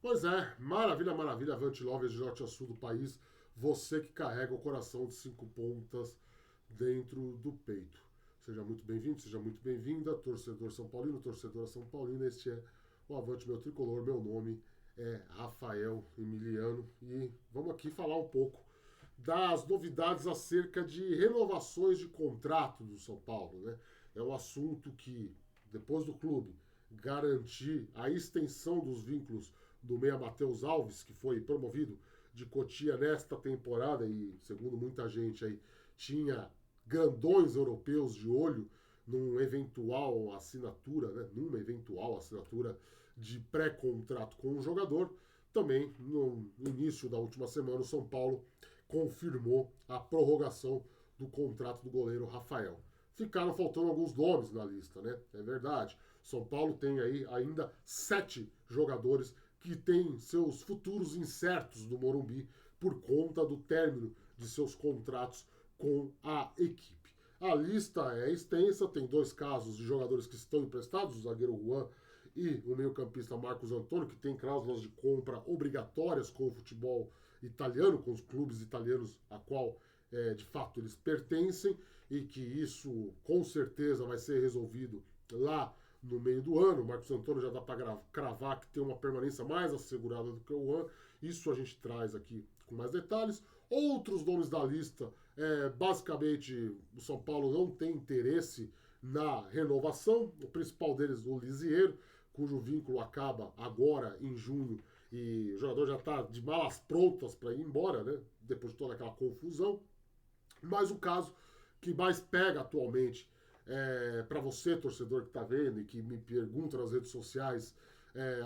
Pois é, maravilha, maravilha, Avante Lovers de norte a sul do país, você que carrega o coração de cinco pontas dentro do peito. Seja muito bem-vindo, seja muito bem-vinda, torcedor São Paulino, torcedora São Paulina, este é o Avante Meu Tricolor, meu nome é Rafael Emiliano e vamos aqui falar um pouco das novidades acerca de renovações de contrato do São Paulo, né? É um assunto que, depois do clube garantir a extensão dos vínculos do meia Matheus Alves, que foi promovido de Cotia nesta temporada e, segundo muita gente aí, tinha grandões europeus de olho numa eventual assinatura, né, de pré-contrato com o jogador. Também, no início da última semana, o São Paulo confirmou a prorrogação do contrato do goleiro Rafael. Ficaram faltando alguns nomes na lista, né? É verdade. São Paulo tem aí ainda 7 jogadores que têm seus futuros incertos do Morumbi por conta do término de seus contratos com a equipe. A lista é extensa, tem dois casos de jogadores que estão emprestados, o zagueiro Juan e o meio-campista Marcos Antônio, que tem cláusulas de compra obrigatórias com o futebol italiano, com os clubes italianos a qual de fato eles pertencem, e que isso com certeza vai ser resolvido lá no meio do ano. O Marcos Antônio já dá para cravar que tem uma permanência mais assegurada do que o Juan. Isso a gente traz aqui com mais detalhes. Outros nomes da lista, basicamente o São Paulo não tem interesse na renovação. O principal deles, o Lisieiro, cujo vínculo acaba agora em junho e o jogador já está de malas prontas para ir embora, né? Depois de toda aquela confusão. Mas o caso que mais pega atualmente para você, torcedor que está vendo e que me pergunta nas redes sociais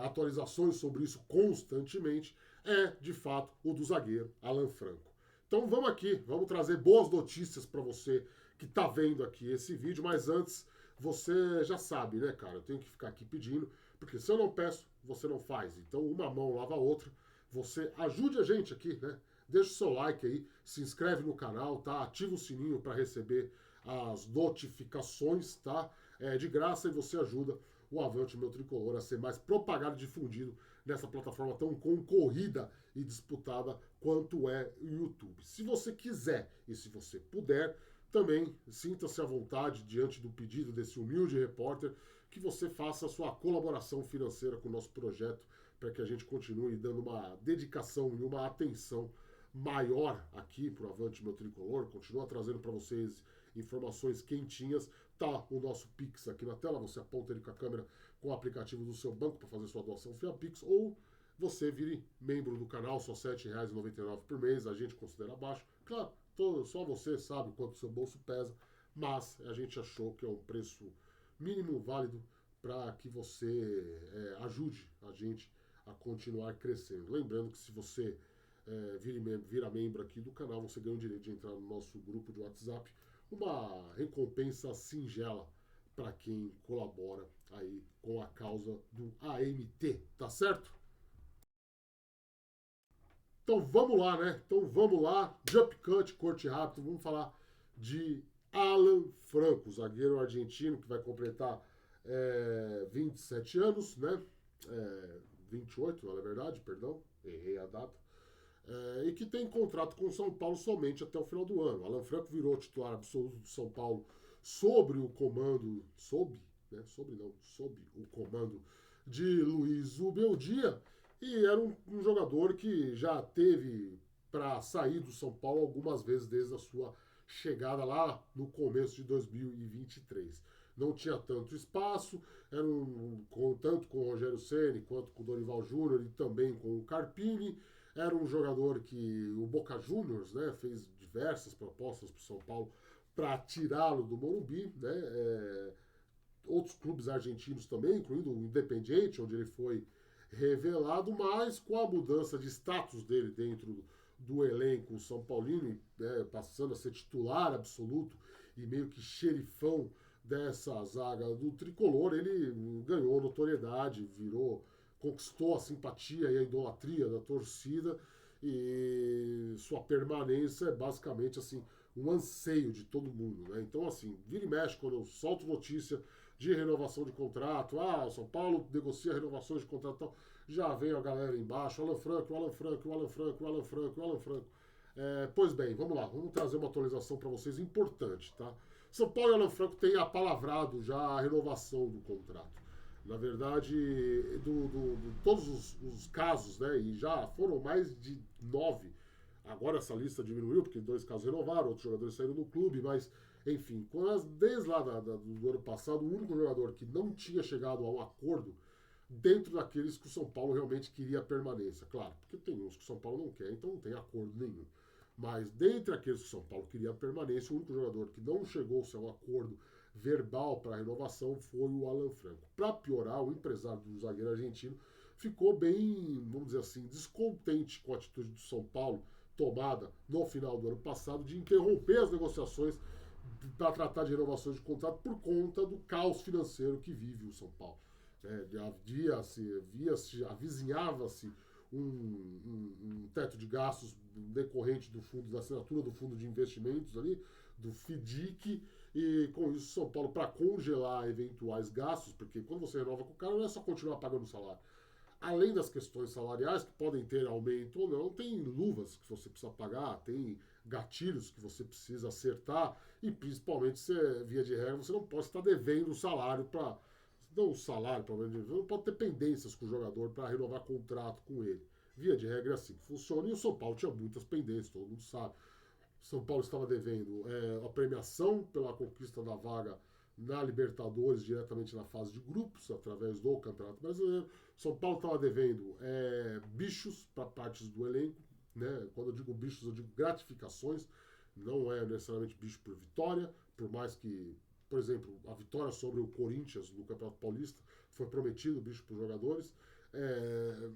atualizações sobre isso constantemente, é de fato o do zagueiro Alan Franco. Então vamos aqui, vamos trazer boas notícias para você que está vendo aqui esse vídeo, mas antes você já sabe, né, cara? Eu tenho que ficar aqui pedindo, porque se eu não peço, você não faz. Então uma mão lava a outra. Você ajude a gente aqui, né? Deixa o seu like aí, se inscreve no canal, tá? Ativa o sininho para receber as notificações, tá? É de graça e você ajuda o Avante Meu Tricolor a ser mais propagado e difundido nessa plataforma tão concorrida e disputada quanto é o YouTube. Se você quiser e se você puder, também sinta-se à vontade diante do pedido desse humilde repórter que você faça a sua colaboração financeira com o nosso projeto para que a gente continue dando uma dedicação e uma atenção maior aqui para o Avante Meu Tricolor, continua trazendo para vocês informações quentinhas. Tá o nosso Pix aqui na tela, você aponta ele com a câmera com o aplicativo do seu banco para fazer sua doação via Pix, ou você vire membro do canal, só R$ 7,99 por mês, a gente considera baixo. Claro, só você sabe quanto o seu bolso pesa, mas a gente achou que é um preço mínimo válido para que você ajude a gente a continuar crescendo. Lembrando que se você vira membro aqui do canal, você ganha o direito de entrar no nosso grupo de WhatsApp, uma recompensa singela para quem colabora aí com a causa do AMT, tá certo? Então vamos lá, né? Então vamos lá, jump cut, corte rápido, vamos falar de Alan Franco, zagueiro argentino que vai completar 27 anos, né? 28, na verdade, perdão, errei a data. E que tem contrato com o São Paulo somente até o final do ano. Alan Franco virou titular absoluto do São Paulo sobre o comando, sob o comando de Luiz Ubeldia, e era um jogador que já teve para sair do São Paulo algumas vezes desde a sua chegada lá no começo de 2023. Não tinha tanto espaço, tanto com o Rogério Ceni quanto com o Dorival Júnior e também com o Carpini. Era um jogador que o Boca Juniors, né, fez diversas propostas para o São Paulo para tirá-lo do Morumbi, né? Outros clubes argentinos também, incluindo o Independiente, onde ele foi revelado, mas com a mudança de status dele dentro do elenco São Paulino, passando a ser titular absoluto e meio que xerifão dessa zaga do tricolor, ele ganhou notoriedade, conquistou a simpatia e a idolatria da torcida, e sua permanência é basicamente assim um anseio de todo mundo, né? Então assim, vira e mexe quando eu solto notícia de renovação de contrato. O São Paulo negocia renovações de contrato. Tal. Já vem a galera embaixo, Alan Franco, Alan Franco, Alan Franco, Alan Franco, Alan Franco. Pois bem, vamos lá, vamos trazer uma atualização para vocês importante, tá? São Paulo e Alan Franco têm apalavrado já a renovação do contrato. Na verdade, todos os casos, né, e já foram mais de 9. Agora essa lista diminuiu, porque 2 casos renovaram, outros jogadores saíram do clube, mas, enfim, desde lá do ano passado, o único jogador que não tinha chegado a um acordo dentro daqueles que o São Paulo realmente queria a permanência. Claro, porque tem uns que o São Paulo não quer, então não tem acordo nenhum. Mas dentre aqueles que o São Paulo queria a permanência, o único jogador que não chegou-se a um acordo verbal para a renovação foi o Alan Franco. Para piorar, o empresário do zagueiro argentino ficou bem, vamos dizer assim, descontente com a atitude do São Paulo tomada no final do ano passado de interromper as negociações para tratar de renovações de contrato por conta do caos financeiro que vive o São Paulo. Avizinhava-se um teto de gastos decorrente da assinatura do fundo de investimentos ali, do FIDIC, e com isso São Paulo, para congelar eventuais gastos, porque quando você renova com o cara não é só continuar pagando o salário. Além das questões salariais, que podem ter aumento ou não, tem luvas que você precisa pagar, tem gatilhos que você precisa acertar, e principalmente, via de regra, você não pode estar devendo o salário para. Não o salário, pelo menos, não pode ter pendências com o jogador para renovar contrato com ele. Via de regra é assim que funciona, e o São Paulo tinha muitas pendências, todo mundo sabe. São Paulo estava devendo a premiação pela conquista da vaga na Libertadores, diretamente na fase de grupos, através do Campeonato Brasileiro. São Paulo estava devendo bichos para partes do elenco. Né? Quando eu digo bichos, eu digo gratificações. Não é necessariamente bicho por vitória, por mais que, por exemplo, a vitória sobre o Corinthians no Campeonato Paulista foi prometido bicho para os jogadores.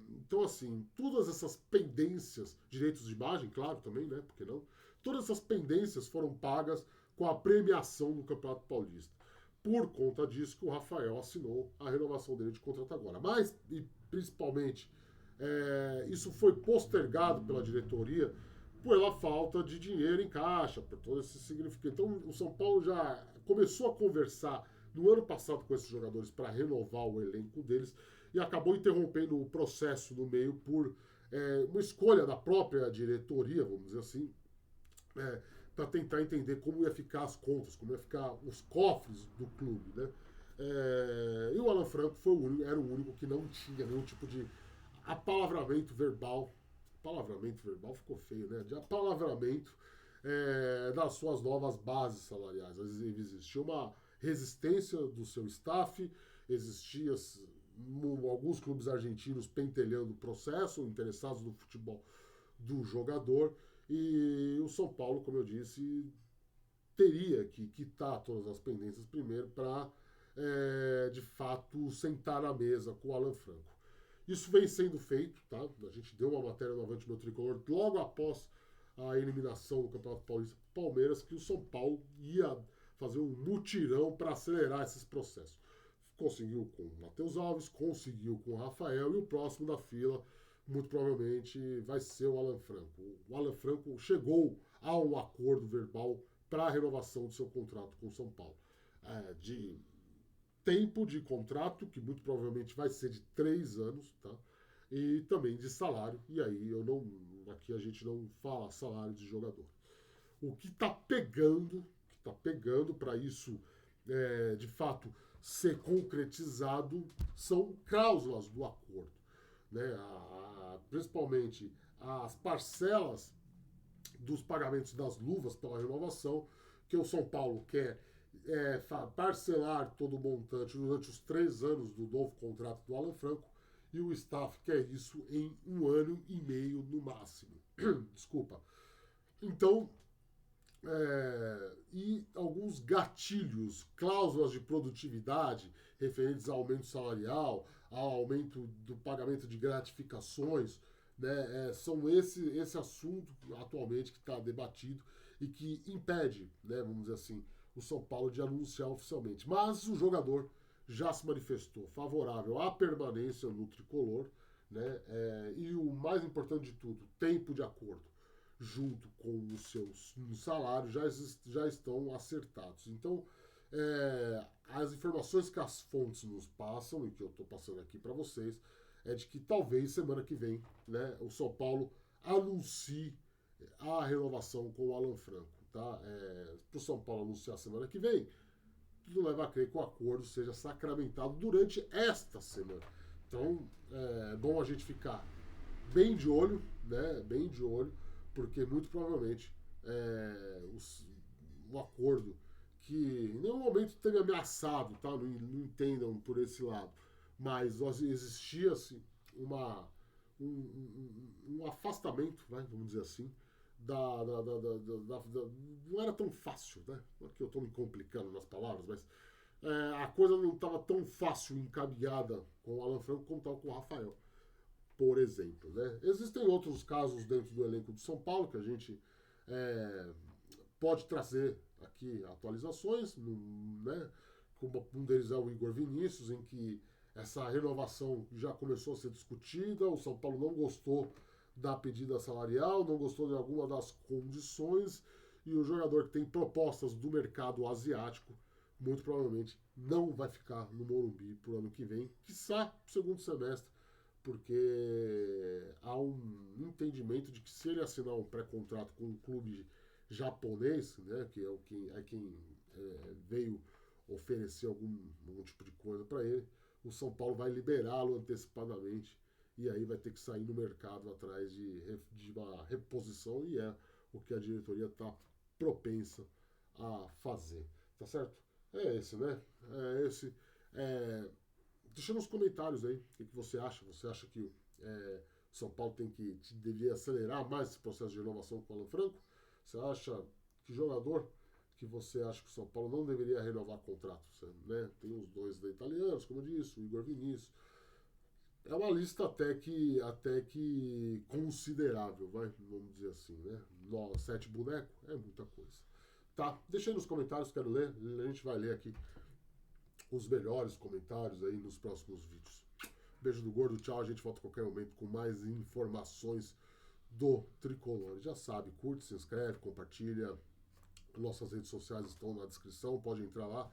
Então, assim, todas essas pendências, direitos de imagem, claro, também, né? Por que não? Todas essas pendências foram pagas com a premiação do Campeonato Paulista. Por conta disso que o Rafael assinou a renovação dele de contrato agora. Mas, e principalmente, isso foi postergado pela diretoria pela falta de dinheiro em caixa, por todo esse significado. Então, o São Paulo já começou a conversar no ano passado com esses jogadores para renovar o elenco deles e acabou interrompendo o processo no meio por uma escolha da própria diretoria, vamos dizer assim, para tentar entender como ia ficar as contas, como ia ficar os cofres do clube, né? E o Alan Franco era o único que não tinha nenhum tipo de apalavramento verbal. Palavramento verbal ficou feio, né? De apalavramento das suas novas bases salariais. Existia uma resistência do seu staff, existia alguns clubes argentinos pentelhando o processo, interessados no futebol do jogador, e o São Paulo, como eu disse, teria que quitar todas as pendências primeiro para, de fato, sentar à mesa com o Alan Franco. Isso vem sendo feito, tá? A gente deu uma matéria no Avante Meu Tricolor logo após a eliminação do Campeonato Paulista do Palmeiras, que o São Paulo ia fazer um mutirão para acelerar esses processos. Conseguiu com o Matheus Alves, conseguiu com o Rafael, e o próximo da fila muito provavelmente vai ser o Alan Franco. O Alan Franco chegou a um acordo verbal para a renovação do seu contrato com o São Paulo. De tempo de contrato, que muito provavelmente vai ser de 3 anos, tá? E também de salário, e aí aqui a gente não fala salário de jogador. O que está pegando para isso, de fato, ser concretizado são cláusulas do acordo. Né? Principalmente as parcelas dos pagamentos das luvas pela renovação, que o São Paulo quer parcelar todo o montante durante os 3 anos do novo contrato do Alan Franco, e o staff quer isso em 1 ano e meio no máximo. Desculpa. Então, e alguns gatilhos, cláusulas de produtividade referentes ao aumento salarial, ao aumento do pagamento de gratificações, né, são esse assunto atualmente que está debatido e que impede, né, vamos dizer assim, o São Paulo de anunciar oficialmente. Mas o jogador já se manifestou favorável à permanência no tricolor, né, e o mais importante de tudo, tempo de acordo junto com os seus salários já estão acertados. Então, As informações que as fontes nos passam, e que eu estou passando aqui para vocês, é de que talvez semana que vem, né, o São Paulo anuncie a renovação com o Alan Franco. Tá? Para o São Paulo anunciar semana que vem, tudo leva a crer que o acordo seja sacramentado durante esta semana. Então, é bom a gente ficar bem de olho, né? Bem de olho, porque muito provavelmente o acordo que em nenhum momento teve ameaçado, tá? Não entendam por esse lado, mas existia-se um afastamento, né? Vamos dizer assim, não era tão fácil, né? Não é que eu estou me complicando nas palavras, mas a coisa não estava tão fácil encaminhada com o Alan Franco como estava com o Rafael, por exemplo, né? Existem outros casos dentro do elenco de São Paulo que a gente pode trazer aqui atualizações, né? Um deles é o Igor Vinícius, em que essa renovação já começou a ser discutida, o São Paulo não gostou da pedida salarial, não gostou de alguma das condições, e o jogador que tem propostas do mercado asiático muito provavelmente não vai ficar no Morumbi pro ano que vem, quiçá pro segundo semestre, porque há um entendimento de que se ele assinar um pré-contrato com um clube japonês, né, que é quem veio oferecer algum tipo de coisa para ele, o São Paulo vai liberá-lo antecipadamente e aí vai ter que sair no mercado atrás de uma reposição, e é o que a diretoria está propensa a fazer. Tá certo? É esse, né? É esse. Deixa nos comentários aí o que você acha. Você acha que São Paulo deveria acelerar mais esse processo de renovação com o Alan Franco? Você acha que jogador que você acha que o São Paulo não deveria renovar contrato? Né? Tem os dois italianos, como eu disse, o Igor Vinícius. É uma lista até que considerável, vamos dizer assim, né? 7 bonecos é muita coisa. Tá? Deixa aí nos comentários, quero ler. A gente vai ler aqui os melhores comentários aí nos próximos vídeos. Beijo do gordo, tchau. A gente volta a qualquer momento com mais informações do Tricolor. Já sabe, curte, se inscreve, compartilha. Nossas redes sociais estão na descrição, pode entrar lá.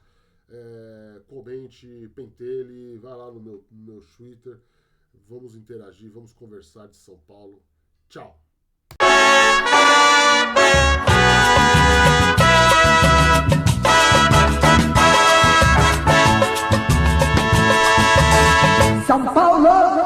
Comente, pentelhe, vai lá no meu Twitter. Vamos interagir, vamos conversar de São Paulo. Tchau! São Paulo!